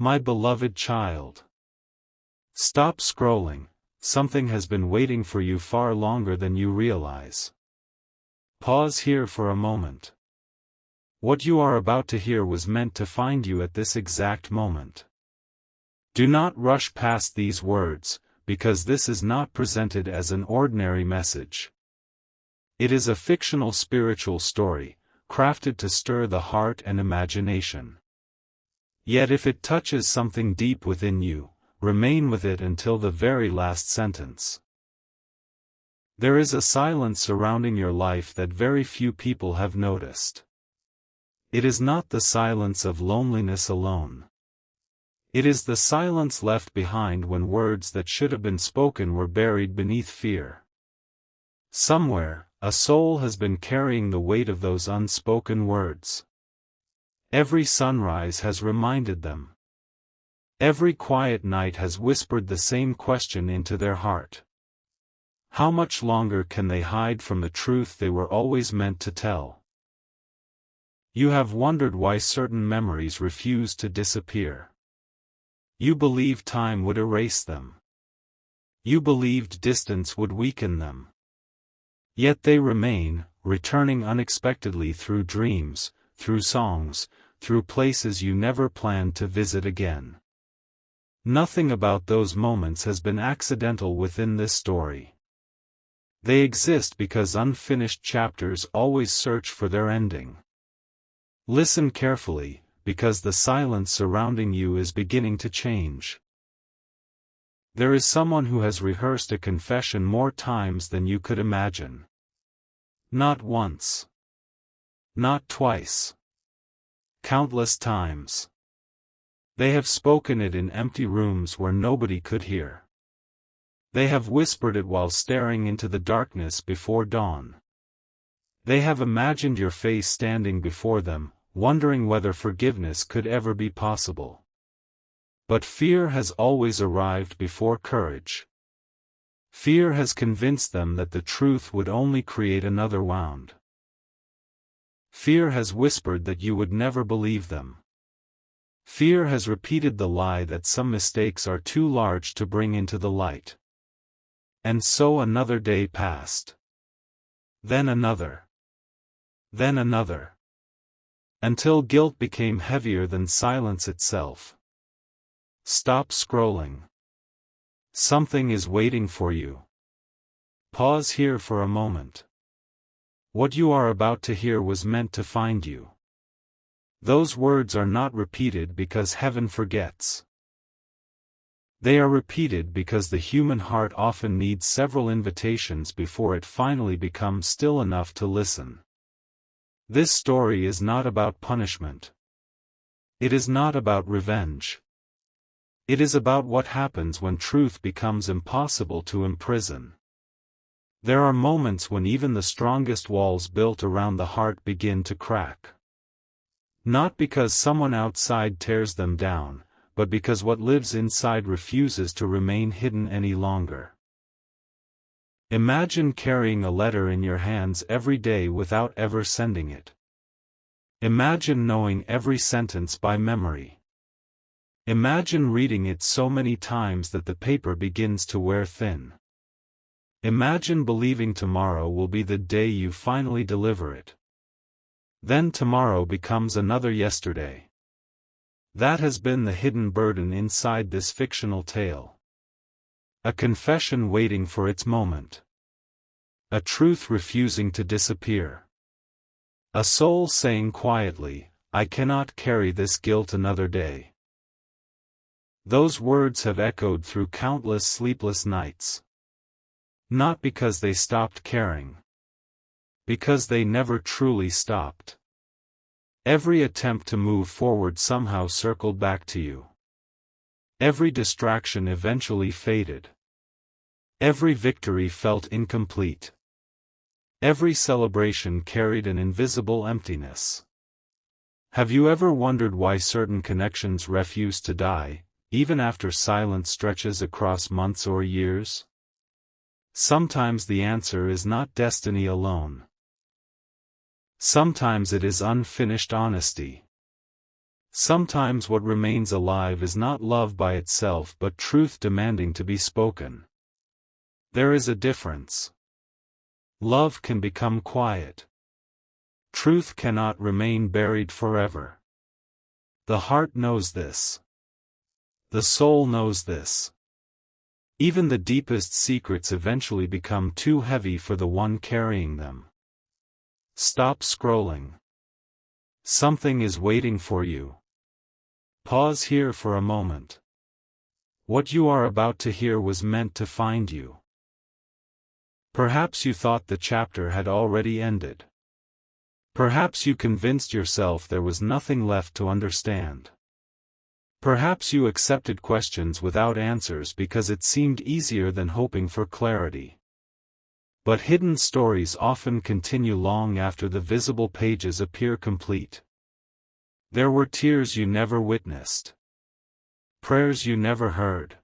My beloved child. Stop scrolling, something has been waiting for you far longer than you realize. Pause here for a moment. What you are about to hear was meant to find you at this exact moment. Do not rush past these words, because this is not presented as an ordinary message. It is a fictional spiritual story, crafted to stir the heart and imagination. Yet if it touches something deep within you, remain with it until the very last sentence. There is a silence surrounding your life that very few people have noticed. It is not the silence of loneliness alone. It is the silence left behind when words that should have been spoken were buried beneath fear. Somewhere, a soul has been carrying the weight of those unspoken words. Every sunrise has reminded them. Every quiet night has whispered the same question into their heart. How much longer can they hide from the truth they were always meant to tell? You have wondered why certain memories refuse to disappear. You believed time would erase them. You believed distance would weaken them. Yet they remain, returning unexpectedly through dreams, through songs, through places you never planned to visit again. Nothing about those moments has been accidental within this story. They exist because unfinished chapters always search for their ending. Listen carefully, because the silence surrounding you is beginning to change. There is someone who has rehearsed a confession more times than you could imagine. Not once. Not twice. Countless times. They have spoken it in empty rooms where nobody could hear. They have whispered it while staring into the darkness before dawn. They have imagined your face standing before them, wondering whether forgiveness could ever be possible. But fear has always arrived before courage. Fear has convinced them that the truth would only create another wound. Fear has whispered that you would never believe them. Fear has repeated the lie that some mistakes are too large to bring into the light. And so another day passed. Then another. Then another. Until guilt became heavier than silence itself. Stop scrolling. Something is waiting for you. Pause here for a moment. What you are about to hear was meant to find you. Those words are not repeated because heaven forgets. They are repeated because the human heart often needs several invitations before it finally becomes still enough to listen. This story is not about punishment. It is not about revenge. It is about what happens when truth becomes impossible to imprison. There are moments when even the strongest walls built around the heart begin to crack. Not because someone outside tears them down, but because what lives inside refuses to remain hidden any longer. Imagine carrying a letter in your hands every day without ever sending it. Imagine knowing every sentence by memory. Imagine reading it so many times that the paper begins to wear thin. Imagine believing tomorrow will be the day you finally deliver it. Then tomorrow becomes another yesterday. That has been the hidden burden inside this fictional tale. A confession waiting for its moment. A truth refusing to disappear. A soul saying quietly, I cannot carry this guilt another day. Those words have echoed through countless sleepless nights. Not because they stopped caring. Because they never truly stopped. Every attempt to move forward somehow circled back to you. Every distraction eventually faded. Every victory felt incomplete. Every celebration carried an invisible emptiness. Have you ever wondered why certain connections refuse to die, even after silence stretches across months or years? Sometimes the answer is not destiny alone. Sometimes it is unfinished honesty. Sometimes what remains alive is not love by itself but truth demanding to be spoken. There is a difference. Love can become quiet. Truth cannot remain buried forever. The heart knows this. The soul knows this. Even the deepest secrets eventually become too heavy for the one carrying them. Stop scrolling. Something is waiting for you. Pause here for a moment. What you are about to hear was meant to find you. Perhaps you thought the chapter had already ended. Perhaps you convinced yourself there was nothing left to understand. Perhaps you accepted questions without answers because it seemed easier than hoping for clarity. But hidden stories often continue long after the visible pages appear complete. There were tears you never witnessed. Prayers you never heard.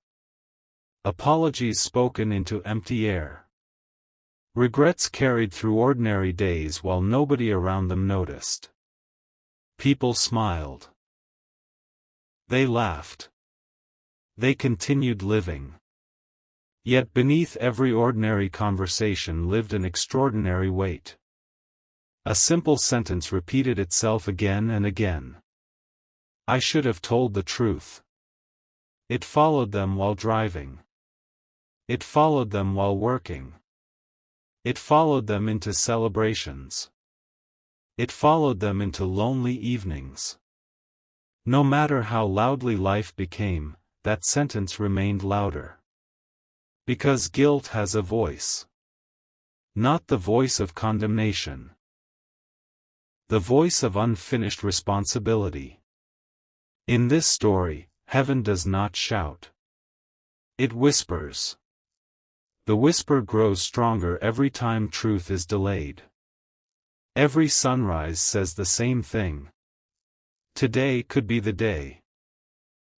Apologies spoken into empty air. Regrets carried through ordinary days while nobody around them noticed. People smiled. They laughed. They continued living. Yet beneath every ordinary conversation lived an extraordinary weight. A simple sentence repeated itself again and again. I should have told the truth. It followed them while driving. It followed them while working. It followed them into celebrations. It followed them into lonely evenings. No matter how loudly life became, that sentence remained louder. Because guilt has a voice. Not the voice of condemnation. The voice of unfinished responsibility. In this story, heaven does not shout. It whispers. The whisper grows stronger every time truth is delayed. Every sunrise says the same thing. Today could be the day.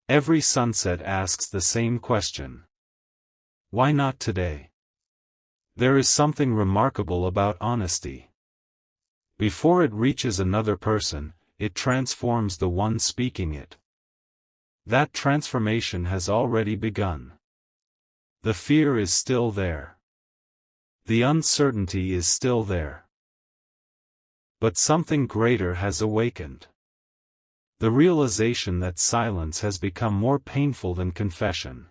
Every sunset asks the same question. Why not today? There is something remarkable about honesty. Before it reaches another person, it transforms the one speaking it. That transformation has already begun. The fear is still there. The uncertainty is still there. But something greater has awakened. The realization that silence has become more painful than confession.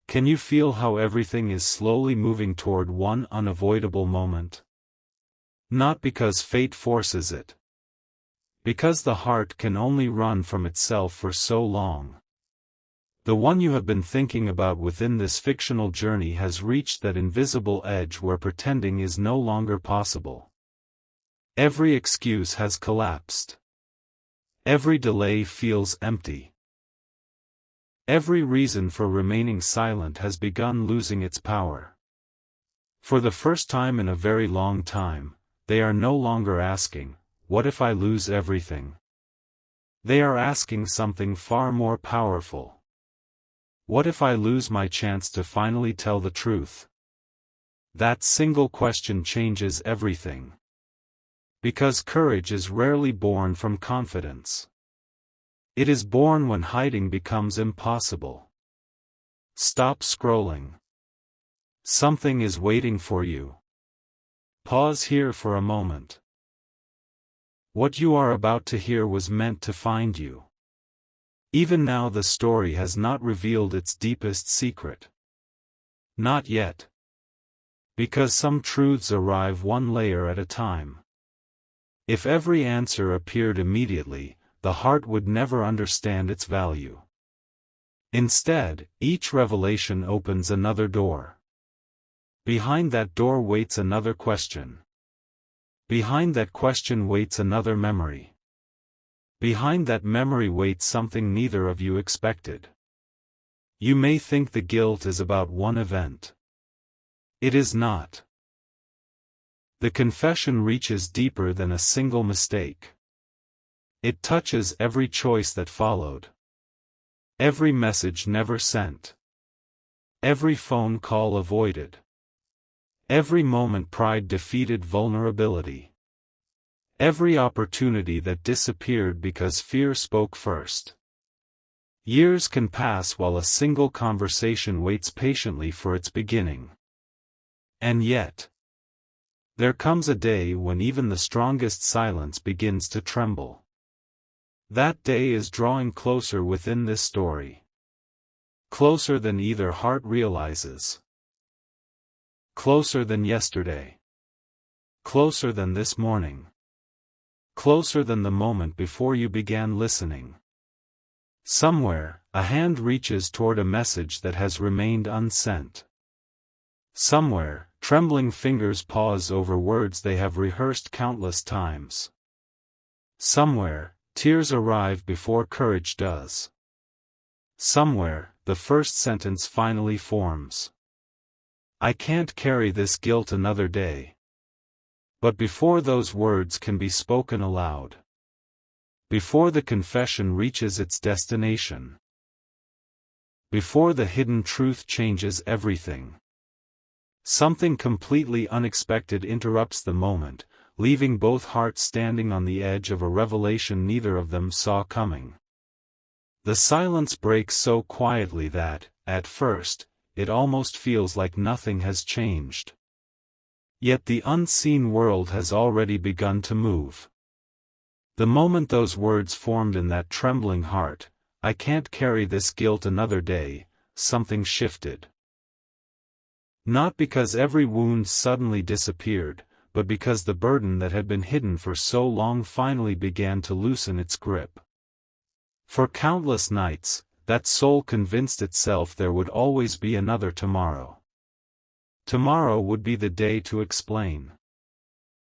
Can you feel how everything is slowly moving toward one unavoidable moment? Not because fate forces it. Because the heart can only run from itself for so long. The one you have been thinking about within this fictional journey has reached that invisible edge where pretending is no longer possible. Every excuse has collapsed. Every delay feels empty. Every reason for remaining silent has begun losing its power. For the first time in a very long time, they are no longer asking, "What if I lose everything?" They are asking something far more powerful. What if I lose my chance to finally tell the truth? That single question changes everything. Because courage is rarely born from confidence. It is born when hiding becomes impossible. Stop scrolling. Something is waiting for you. Pause here for a moment. What you are about to hear was meant to find you. Even now the story has not revealed its deepest secret. Not yet. Because some truths arrive one layer at a time. If every answer appeared immediately, the heart would never understand its value. Instead, each revelation opens another door. Behind that door waits another question. Behind that question waits another memory. Behind that memory waits something neither of you expected. You may think the guilt is about one event. It is not. The confession reaches deeper than a single mistake. It touches every choice that followed. Every message never sent. Every phone call avoided. Every moment pride defeated vulnerability. Every opportunity that disappeared because fear spoke first. Years can pass while a single conversation waits patiently for its beginning. And yet, there comes a day when even the strongest silence begins to tremble. That day is drawing closer within this story. Closer than either heart realizes. Closer than yesterday. Closer than this morning. Closer than the moment before you began listening. Somewhere, a hand reaches toward a message that has remained unsent. Somewhere, trembling fingers pause over words they have rehearsed countless times. Somewhere, tears arrive before courage does. Somewhere, the first sentence finally forms. I can't carry this guilt another day. But before those words can be spoken aloud, before the confession reaches its destination, before the hidden truth changes everything, something completely unexpected interrupts the moment, leaving both hearts standing on the edge of a revelation neither of them saw coming. The silence breaks so quietly that, at first, it almost feels like nothing has changed. Yet the unseen world has already begun to move. The moment those words formed in that trembling heart, I can't carry this guilt another day, something shifted. Not because every wound suddenly disappeared, but because the burden that had been hidden for so long finally began to loosen its grip. For countless nights, that soul convinced itself there would always be another tomorrow. Tomorrow would be the day to explain.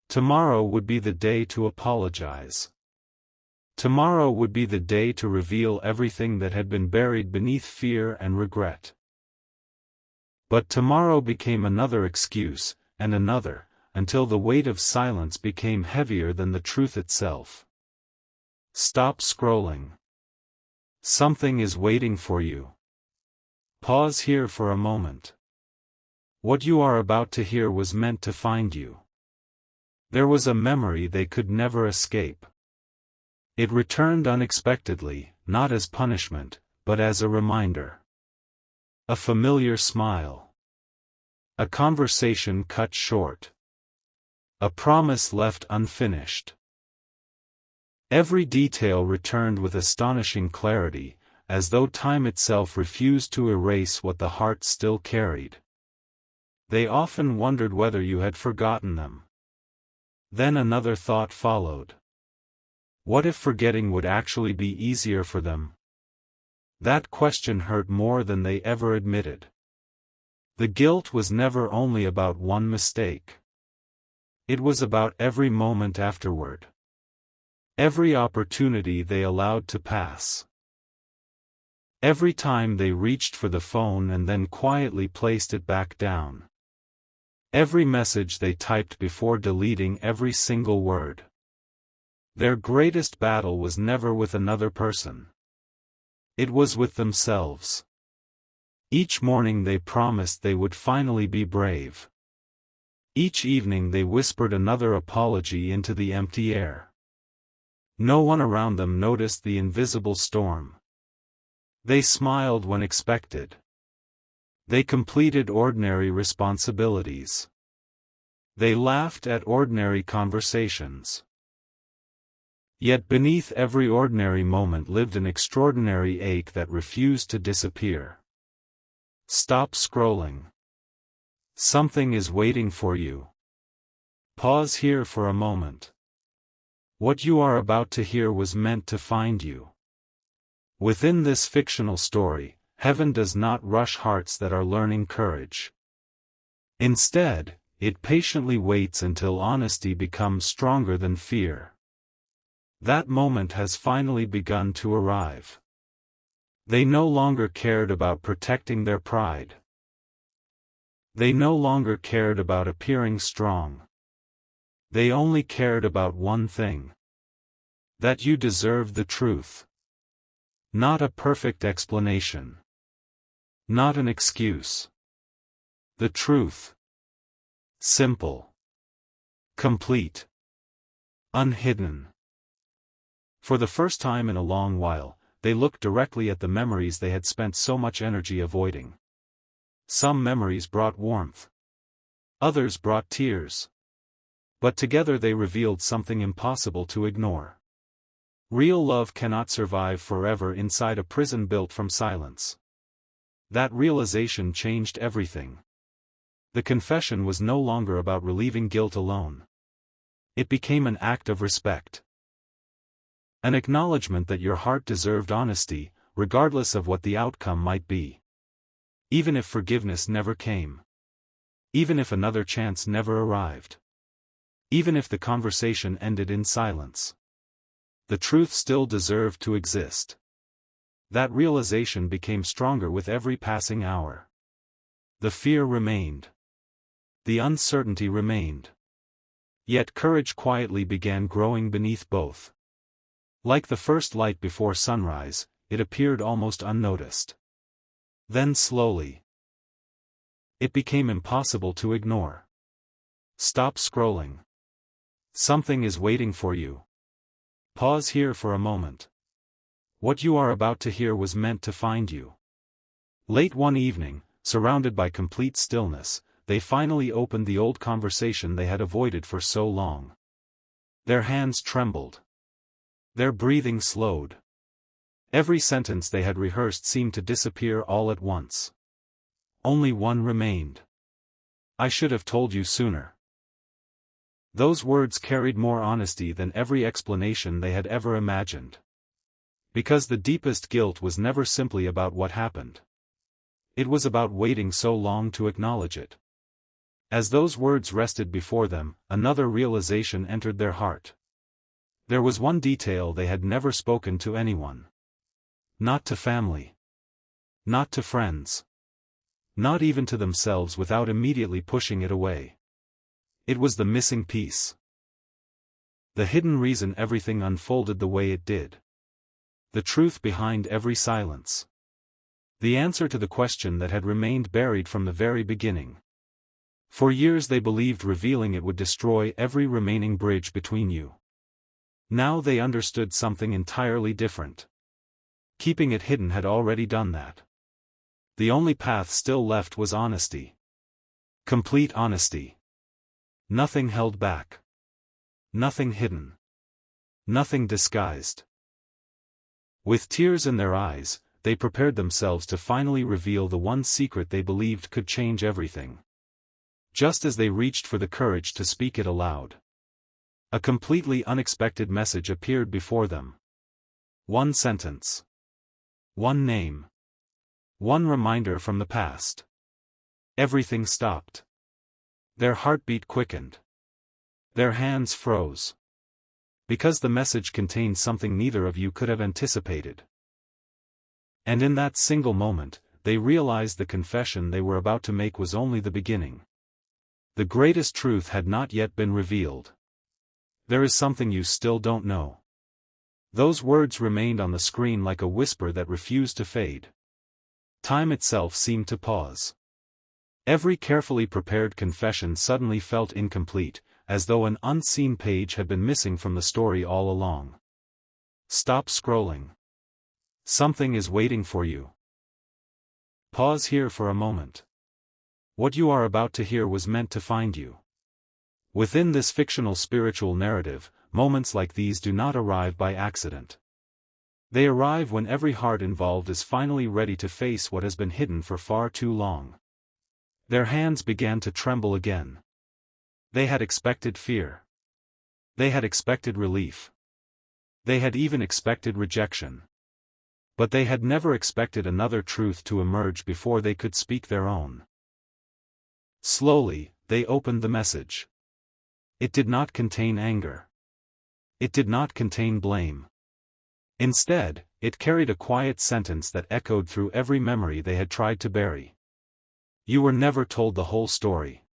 Tomorrow would be the day to apologize. Tomorrow would be the day to reveal everything that had been buried beneath fear and regret. But tomorrow became another excuse, and another, until the weight of silence became heavier than the truth itself. Stop scrolling. Something is waiting for you. Pause here for a moment. What you are about to hear was meant to find you. There was a memory they could never escape. It returned unexpectedly, not as punishment, but as a reminder. A familiar smile. A conversation cut short. A promise left unfinished. Every detail returned with astonishing clarity, as though time itself refused to erase what the heart still carried. They often wondered whether you had forgotten them. Then another thought followed. What if forgetting would actually be easier for them? That question hurt more than they ever admitted. The guilt was never only about one mistake. It was about every moment afterward. Every opportunity they allowed to pass. Every time they reached for the phone and then quietly placed it back down. Every message they typed before deleting every single word. Their greatest battle was never with another person. It was with themselves. Each morning they promised they would finally be brave. Each evening they whispered another apology into the empty air. No one around them noticed the invisible storm. They smiled when expected. They completed ordinary responsibilities. They laughed at ordinary conversations. Yet beneath every ordinary moment lived an extraordinary ache that refused to disappear. Stop scrolling. Something is waiting for you. Pause here for a moment. What you are about to hear was meant to find you. Within this fictional story, heaven does not rush hearts that are learning courage. Instead, it patiently waits until honesty becomes stronger than fear. That moment has finally begun to arrive. They no longer cared about protecting their pride. They no longer cared about appearing strong. They only cared about one thing. That you deserve the truth. Not a perfect explanation. Not an excuse. The truth. Simple. Complete. Unhidden. For the first time in a long while, they looked directly at the memories they had spent so much energy avoiding. Some memories brought warmth. Others brought tears. But together they revealed something impossible to ignore. Real love cannot survive forever inside a prison built from silence. That realization changed everything. The confession was no longer about relieving guilt alone. It became an act of respect. An acknowledgement that your heart deserved honesty, regardless of what the outcome might be. Even if forgiveness never came. Even if another chance never arrived. Even if the conversation ended in silence. The truth still deserved to exist. That realization became stronger with every passing hour. The fear remained. The uncertainty remained. Yet courage quietly began growing beneath both. Like the first light before sunrise, it appeared almost unnoticed. Then slowly, it became impossible to ignore. Stop scrolling. Something is waiting for you. Pause here for a moment. What you are about to hear was meant to find you. Late one evening, surrounded by complete stillness, they finally opened the old conversation they had avoided for so long. Their hands trembled. Their breathing slowed. Every sentence they had rehearsed seemed to disappear all at once. Only one remained. I should have told you sooner. Those words carried more honesty than every explanation they had ever imagined. Because the deepest guilt was never simply about what happened. It was about waiting so long to acknowledge it. As those words rested before them, another realization entered their heart. There was one detail they had never spoken to anyone. Not to family. Not to friends. Not even to themselves without immediately pushing it away. It was the missing piece. The hidden reason everything unfolded the way it did. The truth behind every silence. The answer to the question that had remained buried from the very beginning. For years they believed revealing it would destroy every remaining bridge between you. Now they understood something entirely different. Keeping it hidden had already done that. The only path still left was honesty. Complete honesty. Nothing held back. Nothing hidden. Nothing disguised. With tears in their eyes, they prepared themselves to finally reveal the one secret they believed could change everything. Just as they reached for the courage to speak it aloud, a completely unexpected message appeared before them. One sentence. One name. One reminder from the past. Everything stopped. Their heartbeat quickened. Their hands froze. Because the message contained something neither of you could have anticipated. And in that single moment, they realized the confession they were about to make was only the beginning. The greatest truth had not yet been revealed. There is something you still don't know. Those words remained on the screen like a whisper that refused to fade. Time itself seemed to pause. Every carefully prepared confession suddenly felt incomplete, as though an unseen page had been missing from the story all along. Stop scrolling. Something is waiting for you. Pause here for a moment. What you are about to hear was meant to find you. Within this fictional spiritual narrative, moments like these do not arrive by accident. They arrive when every heart involved is finally ready to face what has been hidden for far too long. Their hands began to tremble again. They had expected fear. They had expected relief. They had even expected rejection. But they had never expected another truth to emerge before they could speak their own. Slowly, they opened the message. It did not contain anger. It did not contain blame. Instead, it carried a quiet sentence that echoed through every memory they had tried to bury. You were never told the whole story.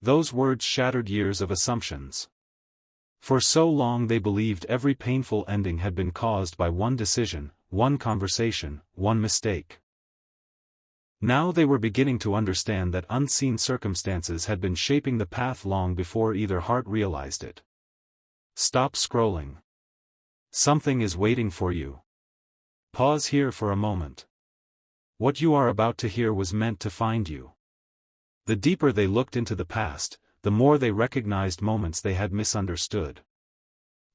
Those words shattered years of assumptions. For so long they believed every painful ending had been caused by one decision, one conversation, one mistake. Now they were beginning to understand that unseen circumstances had been shaping the path long before either heart realized it. Stop scrolling. Something is waiting for you. Pause here for a moment. What you are about to hear was meant to find you. The deeper they looked into the past, the more they recognized moments they had misunderstood.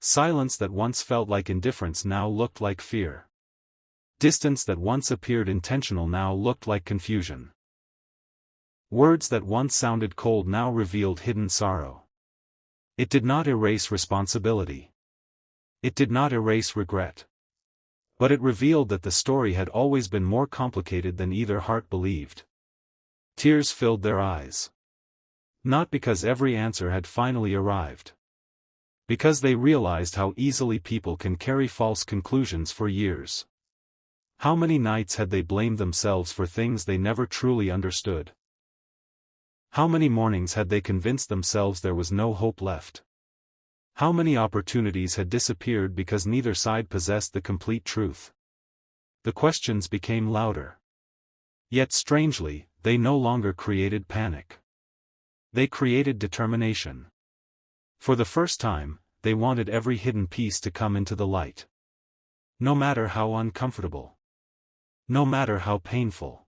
Silence that once felt like indifference now looked like fear. Distance that once appeared intentional now looked like confusion. Words that once sounded cold now revealed hidden sorrow. It did not erase responsibility. It did not erase regret. But it revealed that the story had always been more complicated than either heart believed. Tears filled their eyes. Not because every answer had finally arrived. Because they realized how easily people can carry false conclusions for years. How many nights had they blamed themselves for things they never truly understood? How many mornings had they convinced themselves there was no hope left? How many opportunities had disappeared because neither side possessed the complete truth? The questions became louder. Yet strangely, they no longer created panic. They created determination. For the first time, they wanted every hidden piece to come into the light. No matter how uncomfortable. No matter how painful.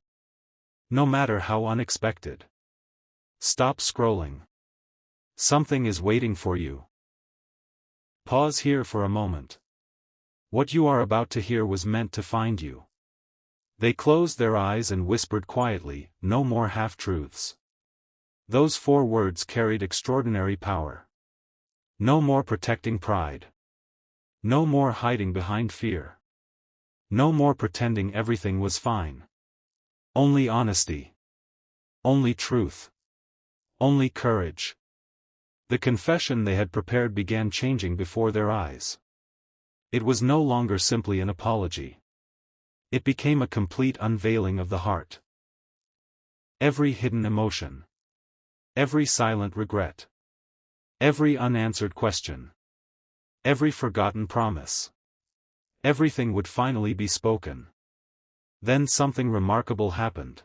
No matter how unexpected. Stop scrolling. Something is waiting for you. Pause here for a moment. What you are about to hear was meant to find you. They closed their eyes and whispered quietly, "No more half-truths." Those 4 words carried extraordinary power. No more protecting pride. No more hiding behind fear. No more pretending everything was fine. Only honesty. Only truth. Only courage. The confession they had prepared began changing before their eyes. It was no longer simply an apology. It became a complete unveiling of the heart. Every hidden emotion. Every silent regret. Every unanswered question. Every forgotten promise. Everything would finally be spoken. Then something remarkable happened.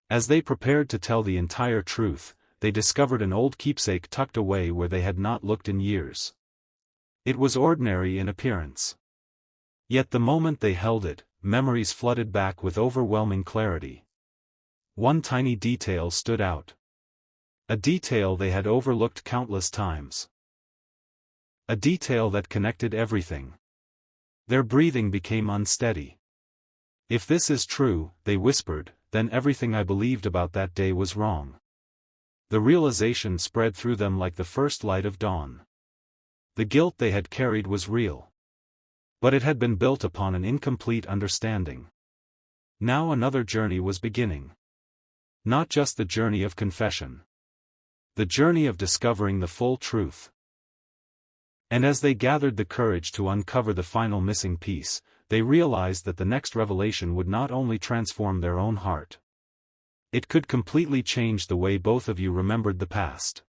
As they prepared to tell the entire truth, they discovered an old keepsake tucked away where they had not looked in years. It was ordinary in appearance. Yet the moment they held it, memories flooded back with overwhelming clarity. One tiny detail stood out. A detail they had overlooked countless times. A detail that connected everything. Their breathing became unsteady. "If this is true," they whispered, "then everything I believed about that day was wrong." The realization spread through them like the first light of dawn. The guilt they had carried was real. But it had been built upon an incomplete understanding. Now another journey was beginning. Not just the journey of confession. The journey of discovering the full truth. And as they gathered the courage to uncover the final missing piece, they realized that the next revelation would not only transform their own heart. It could completely change the way both of you remembered the past.